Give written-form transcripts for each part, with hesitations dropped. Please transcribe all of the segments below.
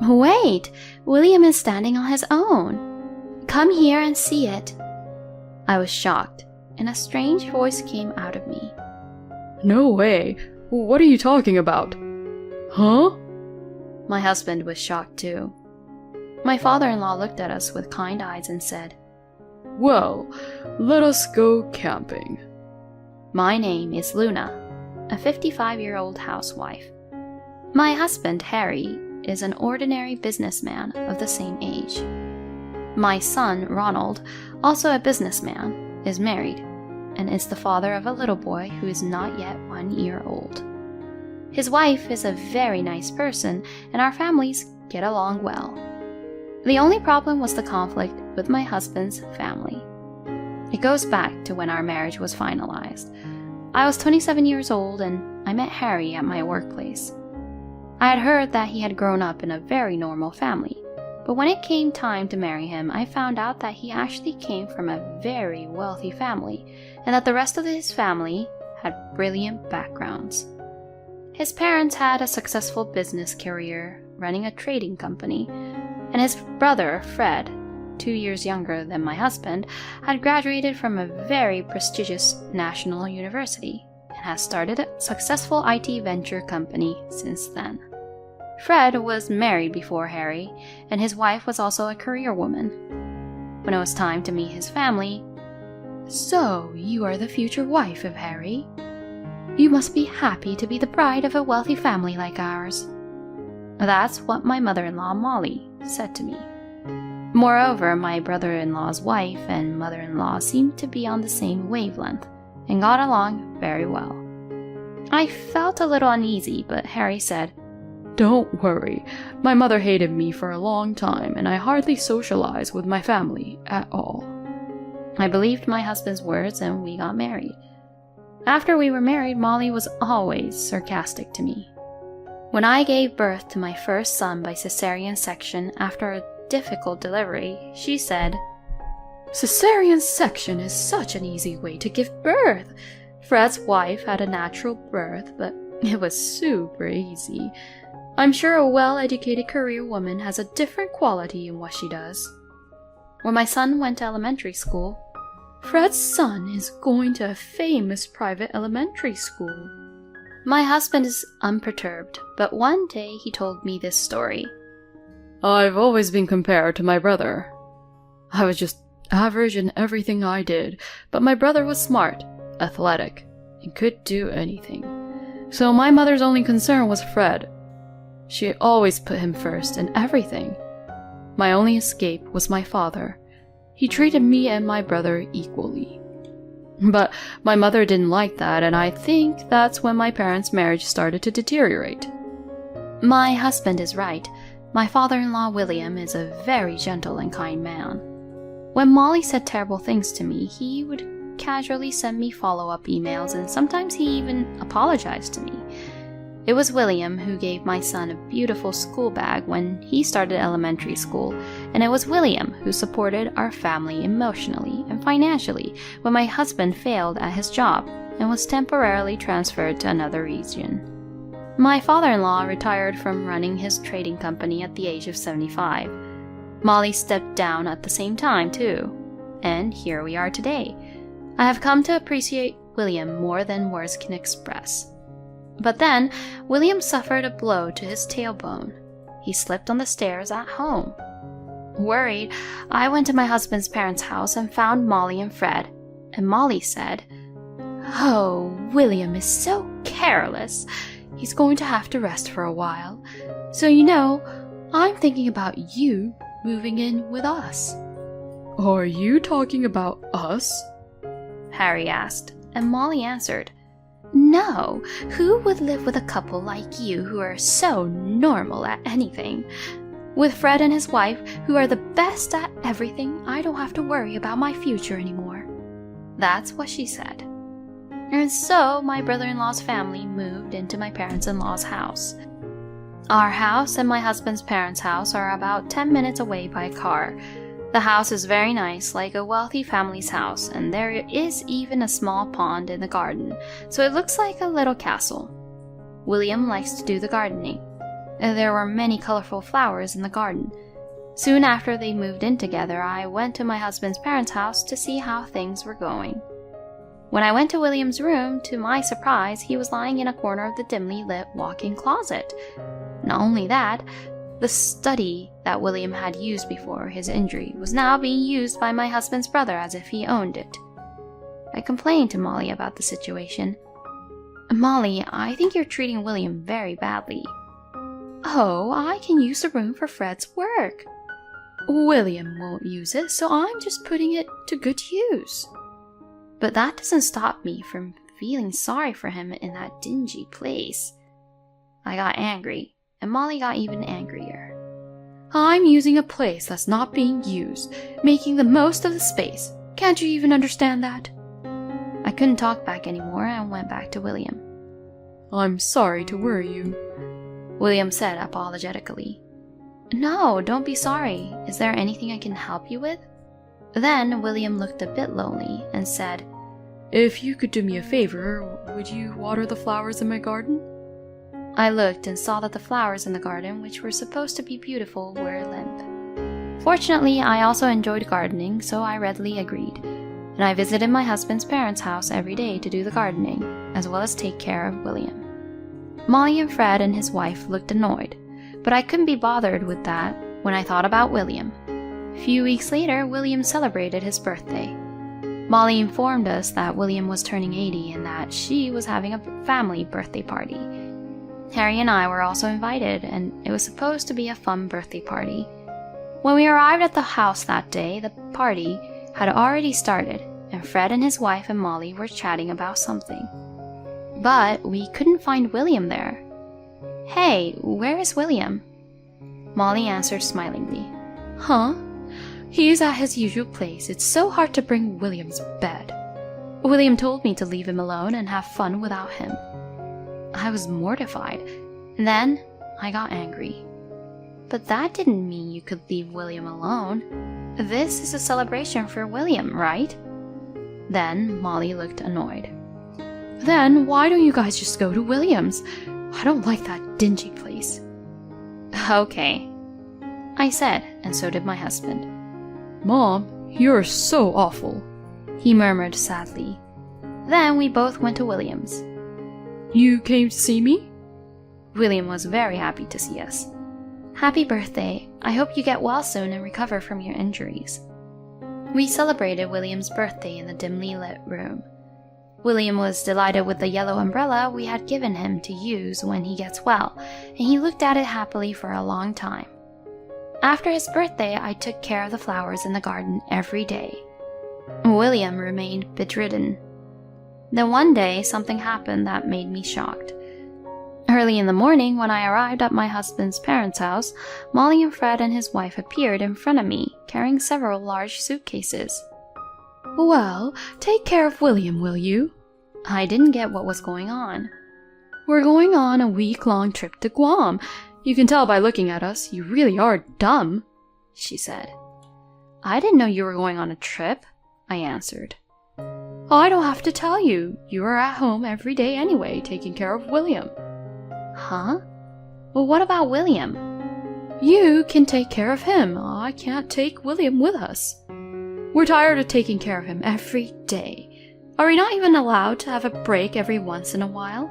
Wait, William is standing on his own. Come here and see it. I was shocked, and a strange voice came out of me. No way. What are you talking about? Huh? My husband was shocked too. My father-in-law looked at us with kind eyes and said, Well, let us go camping. My name is Luna, a 55-year-old housewife. My husband, Harry, is an ordinary businessman of the same age. My son, Ronald, also a businessman, is married and is the father of a little boy who is not yet 1 year old. His wife is a very nice person, and our families get along well. The only problem was the conflict with my husband's family. It goes back to when our marriage was finalized. I was 27 years old and I met Harry at my workplace. I had heard that he had grown up in a very normal family, but when it came time to marry him, I found out that he actually came from a very wealthy family and that the rest of his family had brilliant backgrounds. His parents had a successful business career running a trading company, and his brother, Fred, 2 years younger than my husband, had graduated from a very prestigious national university and has started a successful IT venture company since then. Fred was married before Harry, and his wife was also a career woman. When it was time to meet his family, "So, you are the future wife of Harry? You must be happy to be the bride of a wealthy family like ours." That's what my mother-in-law, Molly, said to me. Moreover, my brother-in-law's wife and mother-in-law seemed to be on the same wavelength and got along very well. I felt a little uneasy, but Harry said, Don't worry. My mother hated me for a long time, and I hardly socialize with my family at all. I believed my husband's words, and we got married. After we were married, Molly was always sarcastic to me. When I gave birth to my first son by cesarean section after a difficult delivery, she said, "Cesarean section is such an easy way to give birth. Fred's wife had a natural birth, but it was super easy. I'm sure a well-educated career woman has a different quality in what she does." When my son went to elementary school, "Fred's son is going to a famous private elementary school." My husband is unperturbed, but one day he told me this story. I've always been compared to my brother. I was just average in everything I did, but my brother was smart, athletic, and could do anything. So my mother's only concern was Fred. She always put him first in everything. My only escape was my father. He treated me and my brother equally. But my mother didn't like that, and I think that's when my parents' marriage started to deteriorate. My husband is right. My father-in-law, William, is a very gentle and kind man. When Molly said terrible things to me, he would casually send me follow-up emails, and sometimes he even apologized to me. It was William who gave my son a beautiful school bag when he started elementary school, and it was William who supported our family emotionally and financially when my husband failed at his job and was temporarily transferred to another region. My father-in-law retired from running his trading company at the age of 75. Molly stepped down at the same time too, and here we are today. I have come to appreciate William more than words can express. But then, William suffered a blow to his tailbone. He slipped on the stairs at home. Worried, I went to my husband's parents' house and found Molly and Fred, and Molly said, "Oh, William is so careless. He's going to have to rest for a while. So I'm thinking about you moving in with us." Are you talking about us? Harry asked, and Molly answered, "No, who would live with a couple like you who are so normal at anything? With Fred and his wife, who are the best at everything, I don't have to worry about my future anymore." That's what she said. And so my brother-in-law's family moved into my parents-in-law's house. Our house and my husband's parents' house are about 10 minutes away by car. The house is very nice, like a wealthy family's house, and there is even a small pond in the garden, so it looks like a little castle. William likes to do the gardening. There were many colorful flowers in the garden. Soon after they moved in together, I went to my husband's parents' house to see how things were going. When I went to William's room, to my surprise, he was lying in a corner of the dimly lit walk-in closet. Not only that, the study that William had used before his injury was now being used by my husband's brother as if he owned it. I complained to Molly about the situation. "Molly, I think you're treating William very badly." "Oh, I can use the room for Fred's work." "William won't use it, so I'm just putting it to good use." But that doesn't stop me from feeling sorry for him in that dingy place. I got angry, and Molly got even angrier. "I'm using a place that's not being used, making the most of the space. Can't you even understand that?" I couldn't talk back anymore and went back to William. "I'm sorry to worry you," William said apologetically. "No, don't be sorry. Is there anything I can help you with?" Then William looked a bit lonely and said, "If you could do me a favor, would you water the flowers in my garden?" I looked and saw that the flowers in the garden, which were supposed to be beautiful, were limp. Fortunately, I also enjoyed gardening, so I readily agreed, and I visited my husband's parents' house every day to do the gardening, as well as take care of William. Molly and Fred and his wife looked annoyed, but I couldn't be bothered with that when I thought about William. A few weeks later, William celebrated his birthday. Molly informed us that William was turning 80 and that she was having a family birthday party. Harry and I were also invited, and it was supposed to be a fun birthday party. When we arrived at the house that day, the party had already started, and Fred and his wife and Molly were chatting about something. But we couldn't find William there. "Hey, where is William?" Molly answered smilingly. "Huh? He's at his usual place. It's so hard to bring William's bed. William told me to leave him alone and have fun without him." I was mortified, and then I got angry. But that didn't mean you could leave William alone. This is a celebration for William, right? Then Molly looked annoyed. "Then why don't you guys just go to William's? I don't like that dingy place." "Okay," I said, and so did my husband. "Mom, you're so awful," he murmured sadly. Then we both went to William's. "You came to see me?" William was very happy to see us. "Happy birthday. I hope you get well soon and recover from your injuries." We celebrated William's birthday in the dimly lit room. William was delighted with the yellow umbrella we had given him to use when he gets well, and he looked at it happily for a long time. After his birthday, I took care of the flowers in the garden every day. William remained bedridden. Then one day, something happened that made me shocked. Early in the morning, when I arrived at my husband's parents' house, Molly and Fred and his wife appeared in front of me, carrying several large suitcases. "Well, take care of William, will you?" I didn't get what was going on. "We're going on a week-long trip to Guam. You can tell by looking at us, you really are dumb," she said. "I didn't know you were going on a trip," I answered. "I don't have to tell you. You are at home every day anyway, taking care of William." "Huh? Well, what about William?" "You can take care of him. I can't take William with us. We're tired of taking care of him every day. Are we not even allowed to have a break every once in a while?"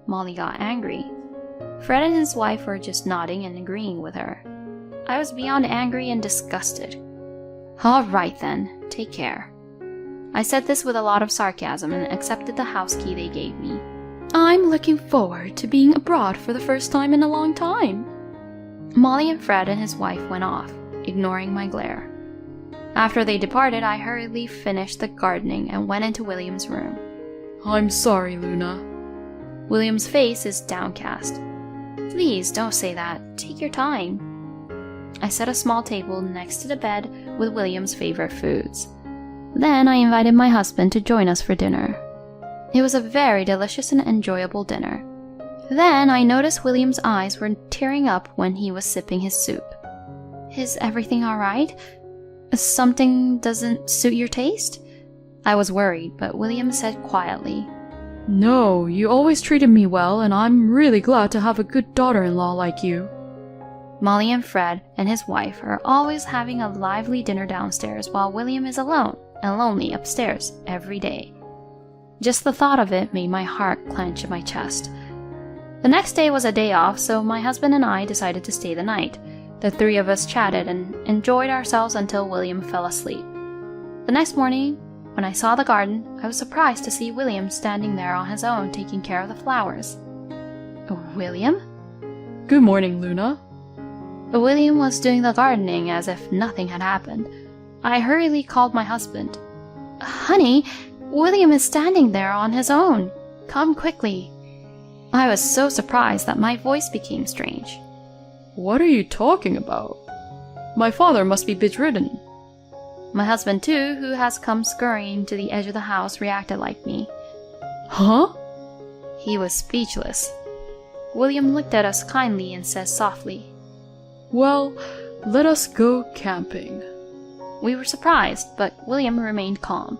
Molly got angry. Fred and his wife were just nodding and agreeing with her. I was beyond angry and disgusted. "All right then, take care." I said this with a lot of sarcasm and accepted the house key they gave me. "I'm looking forward to being abroad for the first time in a long time." Molly and Fred and his wife went off, ignoring my glare. After they departed, I hurriedly finished the gardening and went into William's room. "I'm sorry, Luna." William's face is downcast. "Please don't say that. Take your time." I set a small table next to the bed with William's favorite foods. Then I invited my husband to join us for dinner. It was a very delicious and enjoyable dinner. Then I noticed William's eyes were tearing up when he was sipping his soup. "Is everything all right? Something doesn't suit your taste?" I was worried, but William said quietly, No, you always treated me well, and I'm really glad to have a good daughter-in-law like you. Molly and Fred and his wife are always having a lively dinner downstairs while William is alone and lonely upstairs every day. Just the thought of it made my heart clench in my chest. The next day was a day off, so my husband and I decided to stay the night. The three of us chatted and enjoyed ourselves until William fell asleep. The next morning, when I saw the garden, I was surprised to see William standing there on his own taking care of the flowers. William? Good morning, Luna. William was doing the gardening as if nothing had happened. I hurriedly called my husband. Honey, William is standing there on his own. Come quickly. I was so surprised that my voice became strange. What are you talking about? My father must be bedridden. My husband too, who has come scurrying to the edge of the house, reacted like me. Huh? He was speechless. William looked at us kindly and said softly, Well, let us go camping. We were surprised, but William remained calm.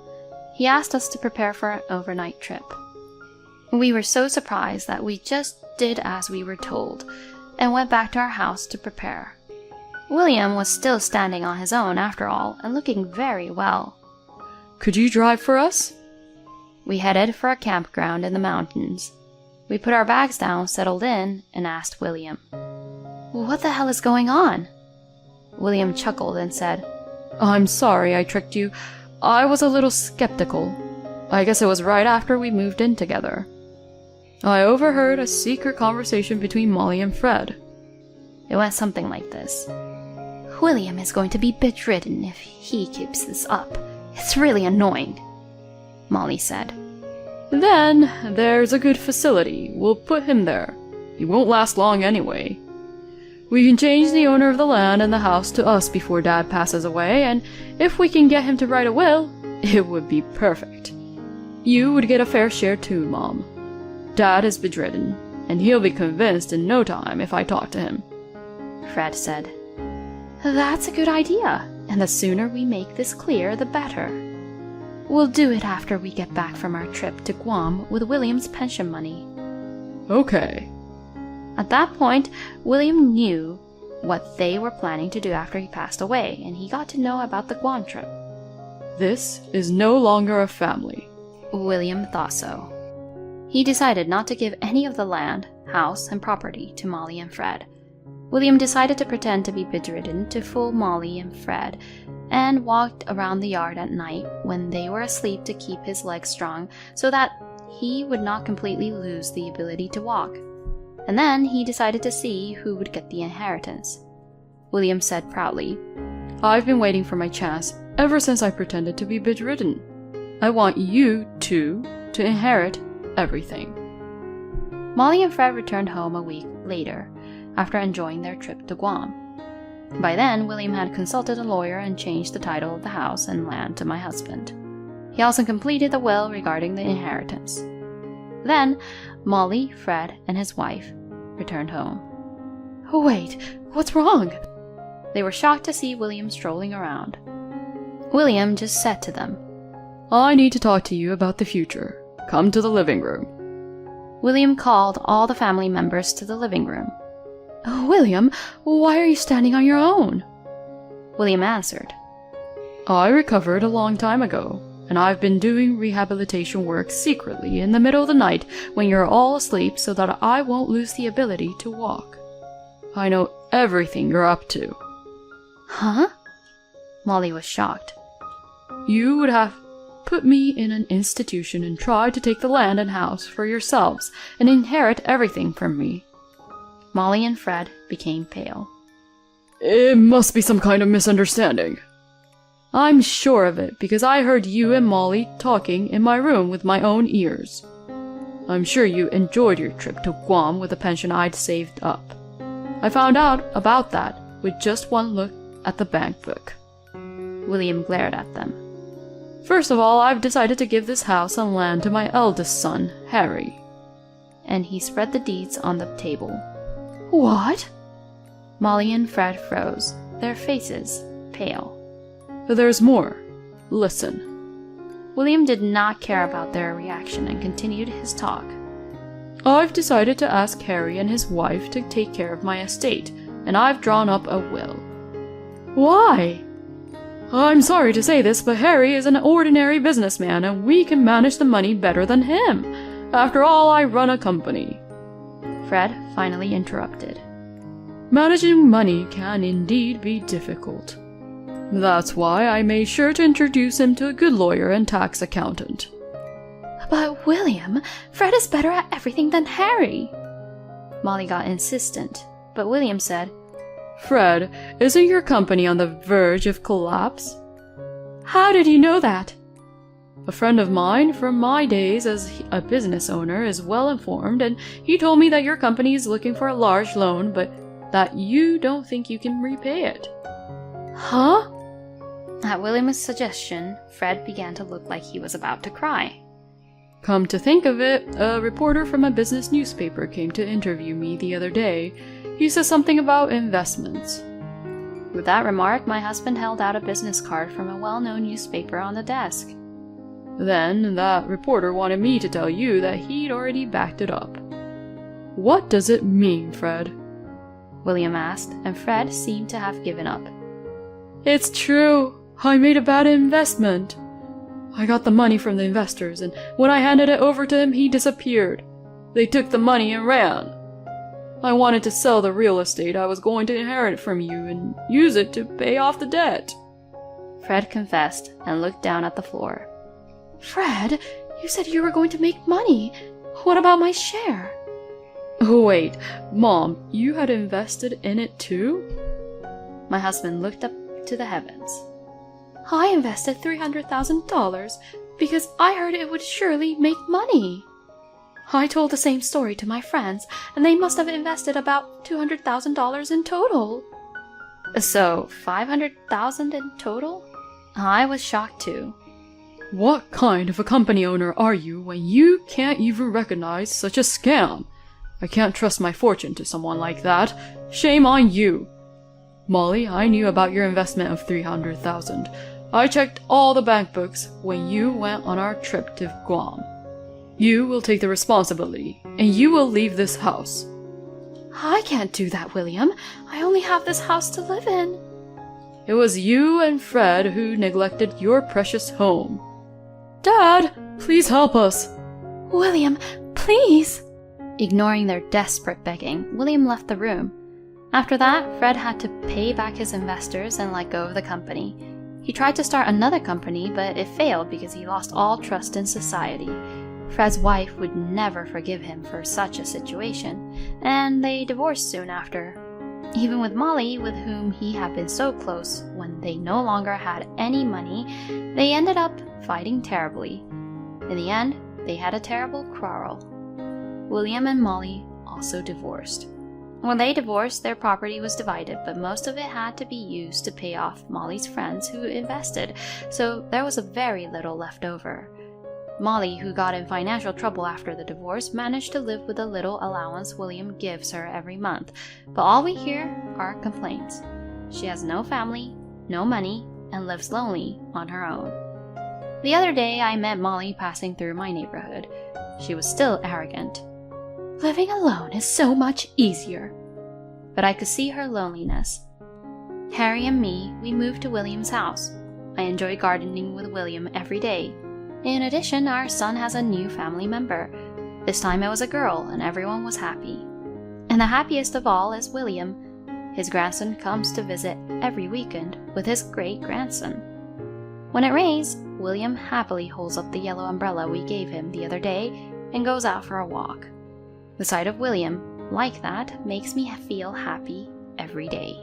He asked us to prepare for an overnight trip. We were so surprised that we just did as we were told, and went back to our house to prepare. William was still standing on his own after all, and looking very well. Could you drive for us? We headed for a campground in the mountains. We put our bags down, settled in, and asked William, What the hell is going on? William chuckled and said, I'm sorry I tricked you. I was a little skeptical. I guess it was right after we moved in together. I overheard a secret conversation between Molly and Fred. It went something like this. William is going to be bedridden if he keeps this up. It's really annoying, Molly said. Then there's a good facility. We'll put him there. He won't last long anyway. We can change the owner of the land and the house to us before Dad passes away, and if we can get him to write a will, it would be perfect. You would get a fair share too, Mom. Dad is bedridden, and he'll be convinced in no time if I talk to him. Fred said, That's a good idea, and the sooner we make this clear, the better. We'll do it after we get back from our trip to Guam with William's pension money. Okay. At that point, William knew what they were planning to do after he passed away, and he got to know about the Guam trip. This is no longer a family. William thought so. He decided not to give any of the land, house, and property to Molly and Fred. William decided to pretend to be bedridden to fool Molly and Fred, and walked around the yard at night when they were asleep to keep his legs strong so that he would not completely lose the ability to walk. And then he decided to see who would get the inheritance. William said proudly, I've been waiting for my chance ever since I pretended to be bedridden. I want you two to inherit everything. Molly and Fred returned home a week later, after enjoying their trip to Guam. By then, William had consulted a lawyer and changed the title of the house and land to my husband. He also completed the will regarding the inheritance. Then, Molly, Fred, and his wife returned home. Wait, what's wrong? They were shocked to see William strolling around. William just said to them, I need to talk to you about the future. Come to the living room. William called all the family members to the living room. William, why are you standing on your own? William answered, I recovered a long time ago, and I've been doing rehabilitation work secretly in the middle of the night when you're all asleep so that I won't lose the ability to walk. I know everything you're up to. Huh? Molly was shocked. You would have put me in an institution and tried to take the land and house for yourselves and inherit everything from me. Molly and Fred became pale. It must be some kind of misunderstanding. I'm sure of it because I heard you and Molly talking in my room with my own ears. I'm sure you enjoyed your trip to Guam with the pension I'd saved up. I found out about that with just one look at the bank book. William glared at them. First of all, I've decided to give this house and land to my eldest son, Harry. And he spread the deeds on the table. What? Molly and Fred froze, their faces pale. There's more. Listen. William did not care about their reaction and continued his talk. I've decided to ask Harry and his wife to take care of my estate, and I've drawn up a will. Why? I'm sorry to say this, but Harry is an ordinary businessman and we can manage the money better than him. After all, I run a company. Fred finally interrupted. Managing money can indeed be difficult. That's why I made sure to introduce him to a good lawyer and tax accountant. But William, Fred is better at everything than Harry. Molly got insistent, but William said, Fred, isn't your company on the verge of collapse? How did you know that? A friend of mine from my days as a business owner is well informed, and he told me that your company is looking for a large loan, but that you don't think you can repay it. Huh? At William's suggestion, Fred began to look like he was about to cry. Come to think of it, a reporter from a business newspaper came to interview me the other day. He said something about investments. With that remark, my husband held out a business card from a well-known newspaper on the desk. Then that reporter wanted me to tell you that he'd already backed it up. What does it mean, Fred? William asked, and Fred seemed to have given up. It's true. I made a bad investment. I got the money from the investors, and when I handed it over to him, he disappeared. They took the money and ran. I wanted to sell the real estate I was going to inherit from you and use it to pay off the debt. Fred confessed and looked down at the floor. Fred, you said you were going to make money. What about my share? Oh, wait, Mom, you had invested in it too? My husband looked up to the heavens. I invested $300,000 because I heard it would surely make money. I told the same story to my friends, and they must have invested about $200,000 in total. So, $500,000 in total? I was shocked too. What kind of a company owner are you when you can't even recognize such a scam? I can't trust my fortune to someone like that. Shame on you. Molly, I knew about your investment of $300,000. I checked all the bank books when you went on our trip to Guam. You will take the responsibility, and you will leave this house. I can't do that, William. I only have this house to live in. It was you and Fred who neglected your precious home. Dad, please help us. William, please. Ignoring their desperate begging, William left the room. After that, Fred had to pay back his investors and let go of the company. He tried to start another company, but it failed because he lost all trust in society. Fred's wife would never forgive him for such a situation, and they divorced soon after. Even with Molly, with whom he had been so close, when they no longer had any money, they ended up fighting terribly. In the end, they had a terrible quarrel. William and Molly also divorced. When they divorced, their property was divided, but most of it had to be used to pay off Molly's friends who invested, so there was very little left over. Molly, who got in financial trouble after the divorce, managed to live with the little allowance William gives her every month, but all we hear are complaints. She has no family, no money, and lives lonely on her own. The other day, I met Molly passing through my neighborhood. She was still arrogant. Living alone is so much easier. But I could see her loneliness. Harry and me, we moved to William's house. I enjoy gardening with William every day. In addition, our son has a new family member. This time it was a girl, and everyone was happy. And the happiest of all is William. His grandson comes to visit every weekend with his great-grandson. When it rains, William happily holds up the yellow umbrella we gave him the other day and goes out for a walk. The sight of William, like that, makes me feel happy every day.